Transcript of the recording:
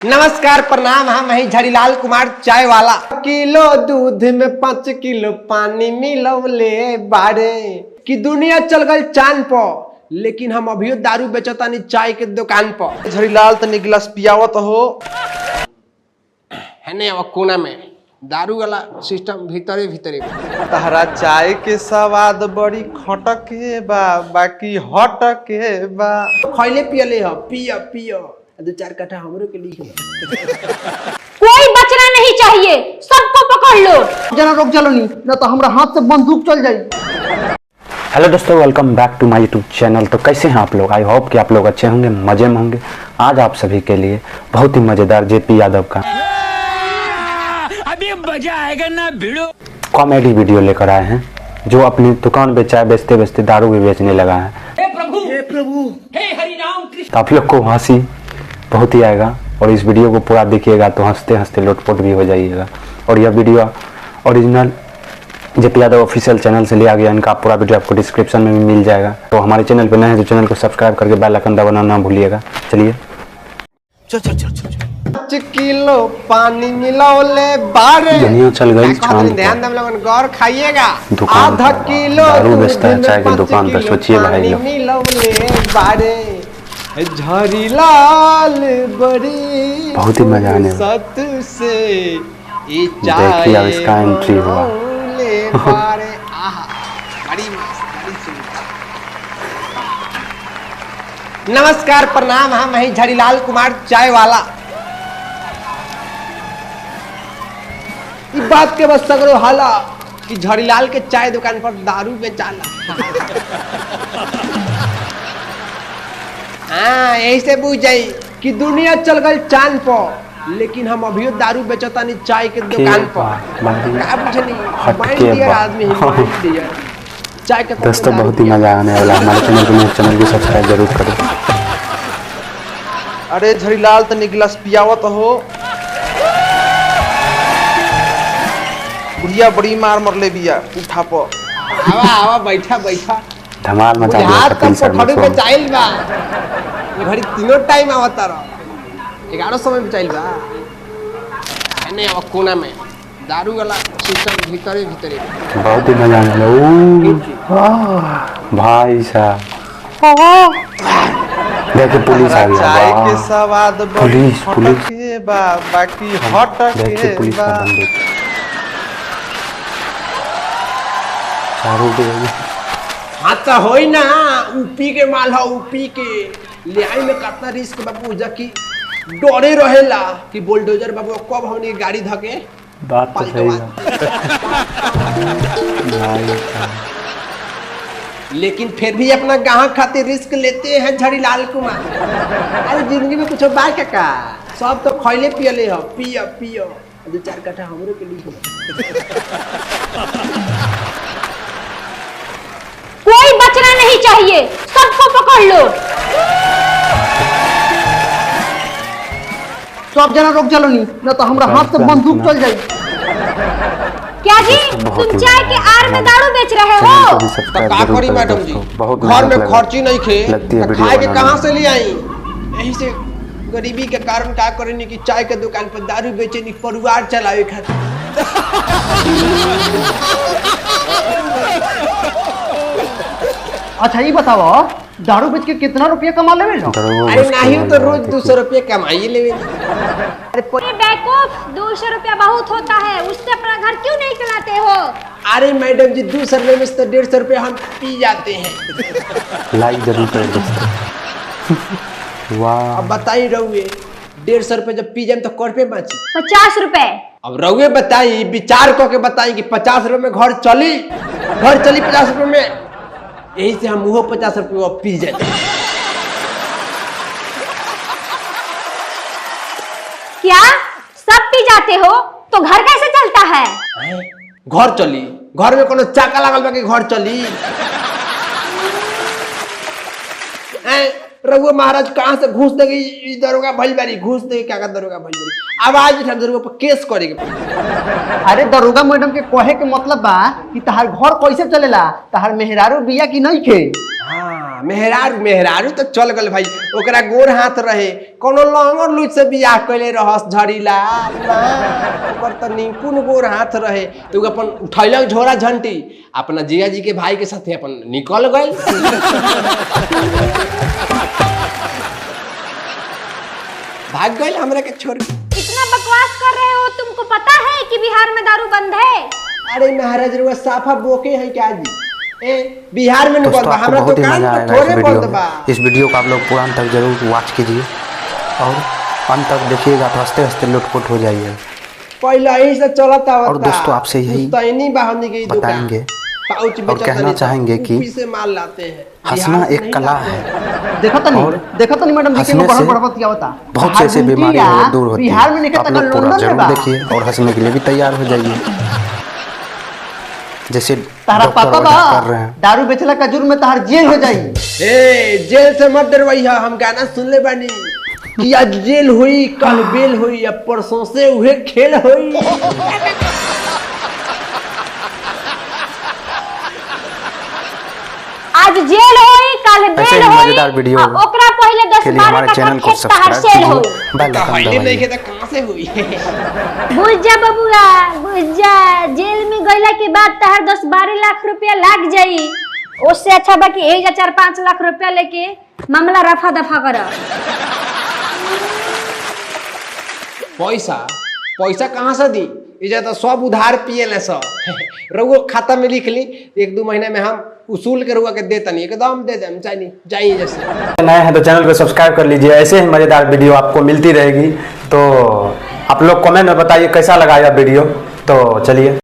नमस्कार प्रणाम। हम हैं झड़ीलाल कुमार चाय वाला। किलो दूध में 5 किलो पानी मिलवले बारे कि दुनिया चल गई चांद पर, लेकिन हम अभी दारू बेचतानी चाय के दुकान पर। झड़ीलाल तनी गिलास पियावत हो है नहीं कोना में दारू वाला सिस्टम भीतरे भीतरे। तहरा चाय के स्वाद बड़ी खटके बा बाकी हटके बा। खैले पियले हो पियो पियो 2-4 कट्ठा हमरो के लिए। कोई बचना नहीं चाहिए, सबको पकड़ लो। जरा रुक चलो नहीं ना तो हमारा हाथ से बंदूक चल जाए। हेलो दोस्तों, welcome back to my YouTube channel. तो कैसे हैं आप लोग? आई होप कि आप लोग अच्छे होंगे, मजे में होंगे। आज आप सभी के लिए बहुत ही मजेदार जेपी यादव का अभी मजा आएगा ना भिड़ो कॉमेडी वीडियो लेकर आए हैं, जो अपनी दुकान पे चाय बेचते बेचते दारू भी बेचने लगा है। हे प्रभु हे हरि राम कृष्ण। तो आप लोग को हंसी बहुत ही आएगा और इस वीडियो को पूरा देखिएगा तो हंसते हंसते लोटपोट भी हो जाइएगा। और यह video original JP Yadav official channel से लिया गया। इनका पूरा वीडियो आपको डिस्क्रिप्शन में भी मिल जाएगा। तो हमारे चैनल पर नए हैं तो चैनल को सब्सक्राइब करके बेल आइकन दबाना ना भूलिएगा। चलिए 5 किलो पानी मिलवले बारे। दुनिया चल गई चांद पर। ध्यान दम लोगन गौर खाइएगा। दुकान आधा पर किलो दारू बेचता है चाय की 5 दुकान पर। किलो सोचिए भाई पानी लोग। मिलवले बारे झड़ीलाल बड़ी बहुत ही मजा आने वाला। सत से ये देखिए अब इसका एंट्री हुआ। बारे आहा बड़ी मस्त बड़ी सुंदर। नमस्कार प्रणाम। हम हैं झड़ीलाल कुमार चाय वाला। इस बात के बस सगरो हाला कि झड़ीलाल के चाय दुकान पर दारू बेचाला। हाँ यही से बुझ जाई कि दुनिया चल गई चांद पर, लेकिन हम अभी दारू बेचतानी चाय के दुकान पर। का बुझनी माइंड दिया आदमी माइंड दिया चाय के। दोस्तों बहुत ही मजा आने वाला। हमारे चैनल को सब्सक्राइब जरूर करें। अरे झड़ीलाल तनी गिलास पियावत हो। बुढ़िया बड़ी मार मरले बिया उठा पर। आवा आवा बैठा बैठा धमाल मचा दिया हाथ कपिल तक शर्मा पठड़ी शो। में चाइल बा। ये घड़ी तीनों टाइम आवता रहो 11 समय में चाइल बा। नहीं अब कोना में दारू वाला सिस्टम भीतरे भीतरे। बहुत ही मजा आने वाला। भाई साहब देखिए पुलिस आ गया। चाय के वाह। स्वाद बड़ी पुलिस पुलिस खटके बा बाकी देखिए हटके पुलिस का बा। बंदूक चारों पे हादसा होई ना ऊपी के माल हो ऊपी के ले आई में कितना रिस्क बाबू जकी डरे रहेला कि बुलडोजर बाबू कब हमनी गाड़ी धके बात तो सही है भाई साहब। लेकिन फिर भी अपना गाहक खातिर रिस्क लेते हैं झड़ीलाल कुमार। अरे जिंदगी में कुछ बात का सब तो खैले पियले हो पियो पियो 2-4 कट्ठा हमरो के लिए। कोई बचना नहीं चाहिए, सबको पकड़ लो। सब जना रुक चलो नहीं ना तो हमारा हाथ से बंदूक चल जाए। क्या जी, तुम चाय के आड़ में दारू बेच रहे हो? तो का करी मैडम जी, घर में खर्ची नहीं खे तो खाए के कहाँ से ले आई। यही से गरीबी के कारण का करेनी कि चाय के दुकान पर दारू बेचेनी परिवार चलावे खातिर। अच्छा ये बताओ दारू बेच के कितना रुपया कमा लेवे लो? अरे नहीं तो रोज 200 रुपये कमाई लेवे। अरे बेवकूफ, 200 रुपया बहुत होता है, उससे अपना घर क्यों नहीं चलाते हो? अरे मैडम जी 200 रुपये में तो 150 रुपये हम पी जाते हैं। लाइक जरूर करें दोस्तों। वाह अब बताई रहुए 150 रुपये जब पी जाए तो कर पे बची 50 रुपए। अब रहुए बताई विचार करके बताई कि 50 रुपये में घर चली 50 रुपये में। यही से हम वो 50 रुपये पी जाते। क्या सब पी जाते हो तो घर कैसे चलता है? घर चली घर में कोनो चाका लागल बा कि घर चली। रघुआ महाराज कहाँ से घूस दे गई दरोगा भइल बारी घूस दे क्या दरोगा भइल बारी। आवाज उठा दरोगा पर केस करेगा। अरे दरोगा मैडम के कहे के मतलब बा कि तहार घर कैसे चलेला, तहार मेहरारू बिया की नहीं खे। हाँ मेहरारू मेहरारू तो चल गल भाई, ओकरा गोर हाथ रहे, कोनो लंगर लुच से बियाह कैले रहस झड़ीलाल ओकर तो निपुण गोर हाथ रहे, तो अपन उठैलक झोरा झंटी अपना जिया जी के भाई के साथे अपन निकल गए। भाग गए हमरा के छोड़ के। इतना बकवास कर रहे हो, तुमको पता है कि बिहार में दारू बंद है? अरे महाराज रुआ साफा बोके हैं क्या जी? बिहार में नहीं दोस्तों बंद, आपको हमरा बहुत तो ही कान मजा पर आएगा थोड़े इस वीडियो बंद बा। में। इस वीडियो को आप लोग पूरा अंत तक जरूर वॉच कीजिए और अंत तक देखिएगा तो हंसते हंसते लुटपुट हो जाइएगा। पहले ही से चलता और दोस्तों आपसे यही बताएंगे और कहना चाहेंगे कि से माल लाते हैं, हंसना एक कला है। देखो तो नहीं मैडम जी के हंसने बड़ा से बड़ा क्या होता बहुत से ऐसे बीमारियां दूर होती बिहार में है। नहीं आप कहता लोग पूरा लंदन में जरूर बा। देखिए और हंसने के लिए भी तैयार हो जाइए, जैसे तारा डॉक्टर पता वजह बा कर रहे हैं। दारू बेचला का जुर्म में तार जेल हो जाई। जेल से मत डरवाइया, हम गाना सुन ले बानी कि आज जेल हुई कल बेल हुई, अब परसों से उहे खेल हुई। आज जेल होई, कल ऐसे बेल ही होई, मजेदार वीडियो आ ओकरा पहले 10 के लिए 12 हमारे का चैनल को खेत तहार सब्सक्राइब सेल कीजिए, होई। बेल आइकन पहले नहीं दबाइए। खेता कहाँ से हुई? बुझ जा बबुआ, बुझ जा, जेल में गईला के बाद तहार 10-12 लाख रुपया लाग जाई, उससे अच्छा बाकी 1-4-5 लाख रुपया लेके मामला रफा दफा कर। पैसा पैसा कहाँ से दी? इजा तो सब उधार पिए ले सब। रउआ खाता में लिख ली, 1-2 महीने में हम उसूल के रउआ के देतनी, एकदम दे देम, चाहिए जैसे। नए हैं तो चैनल को सब्सक्राइब कर लीजिए, ऐसे ही मजेदार वीडियो आपको मिलती रहेगी। तो आप लोग कमेंट में बताइए कैसा लगा यह वीडियो। तो चलिए।